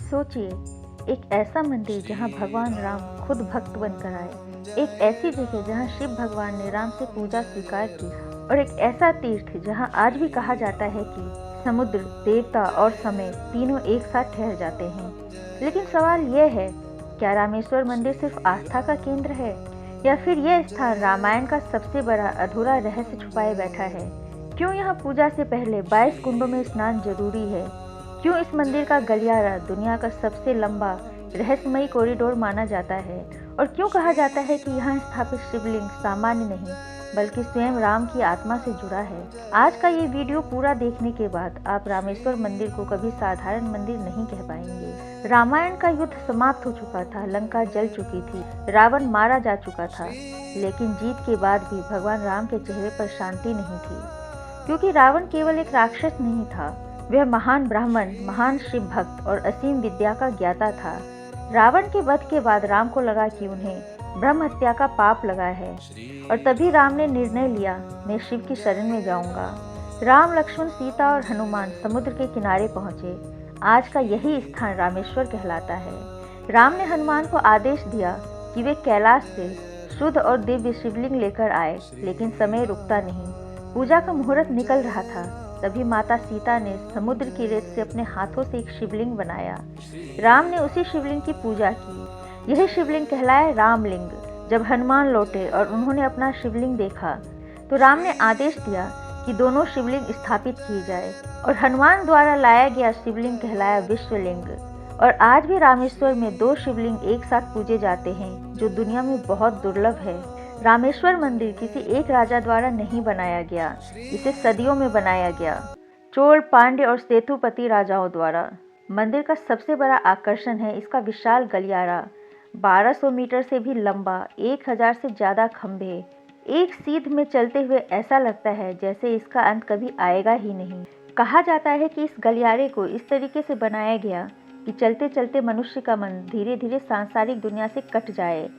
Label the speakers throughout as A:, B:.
A: सोचिए, एक ऐसा मंदिर जहां भगवान राम खुद भक्त बनकर आए, एक ऐसी जगह जहां शिव भगवान ने राम से पूजा स्वीकार की, और एक ऐसा तीर्थ जहां आज भी कहा जाता है कि समुद्र, देवता और समय तीनों एक साथ ठहर जाते हैं। लेकिन सवाल यह है, क्या रामेश्वर मंदिर सिर्फ आस्था का केंद्र है, या फिर यह स्थान रामायण का सबसे बड़ा अधूरा रहस्य छुपाए बैठा है? क्यों यहाँ पूजा से पहले 22 कुंडों में स्नान जरूरी है? क्यों इस मंदिर का गलियारा दुनिया का सबसे लंबा रहस्यमयी कॉरिडोर माना जाता है? और क्यों कहा जाता है कि यहाँ स्थापित शिवलिंग सामान्य नहीं बल्कि स्वयं राम की आत्मा से जुड़ा है? आज का ये वीडियो पूरा देखने के बाद आप रामेश्वर मंदिर को कभी साधारण मंदिर नहीं कह पाएंगे। रामायण का युद्ध समाप्त हो चुका था, लंका जल चुकी थी, रावण मारा जा चुका था, लेकिन जीत के बाद भी भगवान राम के चेहरे पर शांति नहीं थी, क्योंकि रावण केवल एक राक्षस नहीं था, वह महान ब्राह्मण, महान शिव भक्त और असीम विद्या का ज्ञाता था। रावण के वध के बाद राम को लगा कि उन्हें ब्रह्म हत्या का पाप लगा है, और तभी राम ने निर्णय लिया, मैं शिव की शरण में जाऊंगा। राम, लक्ष्मण, सीता और हनुमान समुद्र के किनारे पहुंचे। आज का यही स्थान रामेश्वर कहलाता है। राम ने हनुमान को आदेश दिया कि वे कैलाश से शुद्ध और दिव्य शिवलिंग लेकर आए, लेकिन समय रुकता नहीं। पूजा का मुहूर्त निकल रहा था, तभी माता सीता ने समुद्र की रेत से अपने हाथों से एक शिवलिंग बनाया। राम ने उसी शिवलिंग की पूजा की। यही शिवलिंग कहलाया रामलिंग। जब हनुमान लौटे और उन्होंने अपना शिवलिंग देखा, तो राम ने आदेश दिया कि दोनों शिवलिंग स्थापित किए जाए, और हनुमान द्वारा लाया गया शिवलिंग कहलाया विश्वलिंग। और आज भी रामेश्वर में 2 शिवलिंग एक साथ पूजे जाते हैं, जो दुनिया में बहुत दुर्लभ है। रामेश्वर मंदिर किसी एक राजा द्वारा नहीं बनाया गया, इसे सदियों में बनाया गया, चोल, पांड्य और सेतुपति राजाओं द्वारा। मंदिर का सबसे बड़ा आकर्षण है इसका विशाल गलियारा, 1200 मीटर से भी लंबा, 1000 से ज़्यादा खंभे, एक सीध में चलते हुए ऐसा लगता है जैसे इसका अंत कभी आएगा ही नहीं। कहा जाता है कि इस गलियारे को इस तरीके से बनाया गया कि चलते चलते मनुष्य का मन धीरे धीरे सांसारिक दुनिया से कट जाए।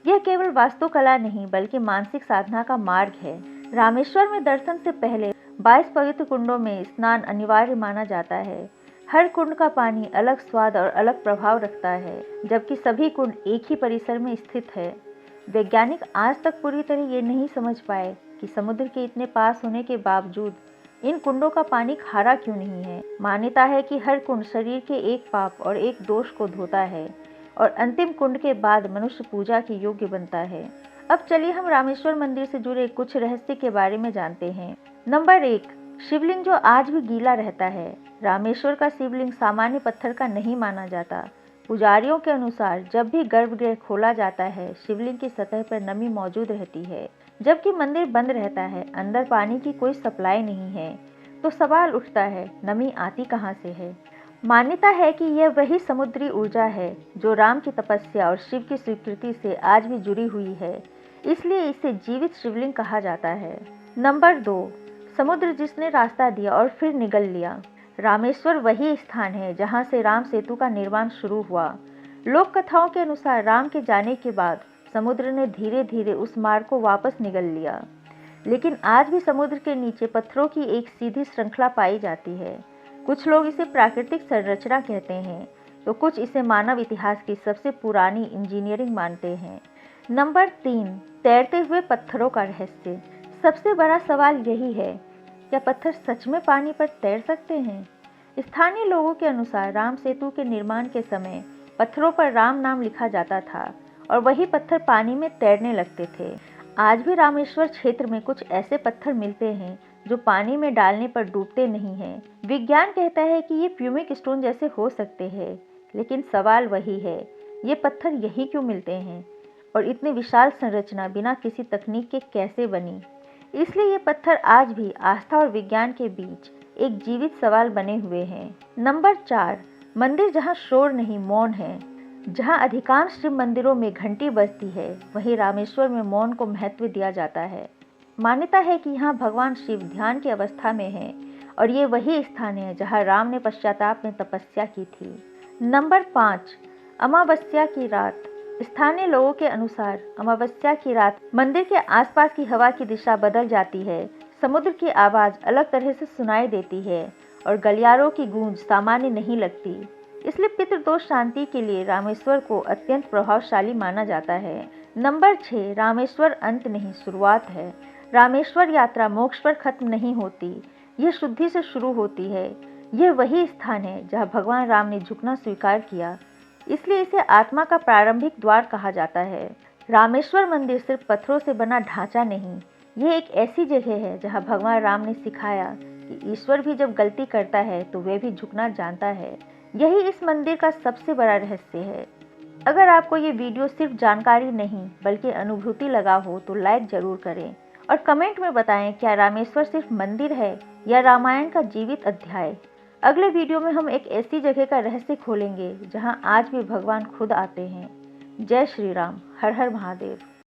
A: यह केवल वास्तुकला नहीं बल्कि मानसिक साधना का मार्ग है। रामेश्वर में दर्शन से पहले 22 पवित्र कुंडों में स्नान अनिवार्य माना जाता है। हर कुंड का पानी अलग स्वाद और अलग प्रभाव रखता है, जबकि सभी कुंड एक ही परिसर में स्थित है। वैज्ञानिक आज तक पूरी तरह ये नहीं समझ पाए कि समुद्र के इतने पास होने के बावजूद इन कुंडों का पानी खारा क्यों नहीं है। मान्यता है कि हर कुंड शरीर के एक पाप और एक दोष को धोता है, और अंतिम कुंड के बाद मनुष्य पूजा के योग्य बनता है। अब चलिए हम रामेश्वर मंदिर से जुड़े कुछ रहस्य के बारे में जानते हैं। नंबर 1, शिवलिंग जो आज भी गीला रहता है। रामेश्वर का शिवलिंग सामान्य पत्थर का नहीं माना जाता। पुजारियों के अनुसार जब भी गर्भगृह खोला जाता है, शिवलिंग की सतह पर नमी मौजूद रहती है, जबकि मंदिर बंद रहता है, अंदर पानी की कोई सप्लाई नहीं है। तो सवाल उठता है, नमी आती कहाँ से है? मान्यता है कि यह वही समुद्री ऊर्जा है जो राम की तपस्या और शिव की स्वीकृति से आज भी जुड़ी हुई है, इसलिए इसे जीवित शिवलिंग कहा जाता है। नंबर 2, समुद्र जिसने रास्ता दिया और फिर निगल लिया। रामेश्वर वही स्थान है जहां से राम सेतु का निर्माण शुरू हुआ। लोक कथाओं के अनुसार राम के जाने के बाद समुद्र ने धीरे धीरे उस मार्ग को वापस निगल लिया, लेकिन आज भी समुद्र के नीचे पत्थरों की एक सीधी श्रृंखला पाई जाती है। कुछ लोग इसे प्राकृतिक संरचना कहते हैं, तो कुछ इसे मानव इतिहास की सबसे पुरानी इंजीनियरिंग मानते हैं। नंबर 3, तैरते हुए पत्थरों का रहस्य। सबसे बड़ा सवाल यही है, क्या पत्थर सच में पानी पर तैर सकते हैं? स्थानीय लोगों के अनुसार राम सेतु के निर्माण के समय पत्थरों पर राम नाम लिखा जाता था, और वही पत्थर पानी में तैरने लगते थे। आज भी रामेश्वर क्षेत्र में कुछ ऐसे पत्थर मिलते हैं जो पानी में डालने पर डूबते नहीं हैं। विज्ञान कहता है कि ये प्यूमिक स्टोन जैसे हो सकते हैं, लेकिन सवाल वही है, ये पत्थर यही क्यों मिलते हैं, और इतनी विशाल संरचना बिना किसी तकनीक के कैसे बनी? इसलिए ये पत्थर आज भी आस्था और विज्ञान के बीच एक जीवित सवाल बने हुए हैं। नंबर 4, मंदिर जहाँ शोर नहीं, मौन है। जहाँ अधिकांश शिव मंदिरों में घंटी बजती है, वहीं रामेश्वर में मौन को महत्व दिया जाता है। मान्यता है कि यहाँ भगवान शिव ध्यान की अवस्था में हैं, और ये वही स्थान है जहाँ राम ने पश्चाताप में तपस्या की थी। नंबर 5, अमावस्या की रात। स्थानीय लोगों के अनुसार अमावस्या की रात मंदिर के आसपास की हवा की दिशा बदल जाती है, समुद्र की आवाज़ अलग तरह से सुनाई देती है, और गलियारों की गूंज सामान्य नहीं लगती। इसलिए पितृदोष शांति के लिए रामेश्वर को अत्यंत प्रभावशाली माना जाता है। नंबर 6, रामेश्वर अंत नहीं शुरुआत है। रामेश्वर यात्रा मोक्ष पर खत्म नहीं होती, यह शुद्धि से शुरू होती है। यह वही स्थान है जहाँ भगवान राम ने झुकना स्वीकार किया, इसलिए इसे आत्मा का प्रारंभिक द्वार कहा जाता है। रामेश्वर मंदिर सिर्फ पत्थरों से बना ढांचा नहीं, यह एक ऐसी जगह है जहाँ भगवान राम ने सिखाया कि ईश्वर भी जब गलती करता है तो वह भी झुकना जानता है। यही इस मंदिर का सबसे बड़ा रहस्य है। अगर आपको ये वीडियो सिर्फ जानकारी नहीं बल्कि अनुभूति लगा हो तो लाइक जरूर करें और कमेंट में बताएं क्या रामेश्वर सिर्फ मंदिर है या रामायण का जीवित अध्याय। अगले वीडियो में हम एक ऐसी जगह का रहस्य खोलेंगे जहां आज भी भगवान खुद आते हैं। जय श्री राम, हर हर महादेव।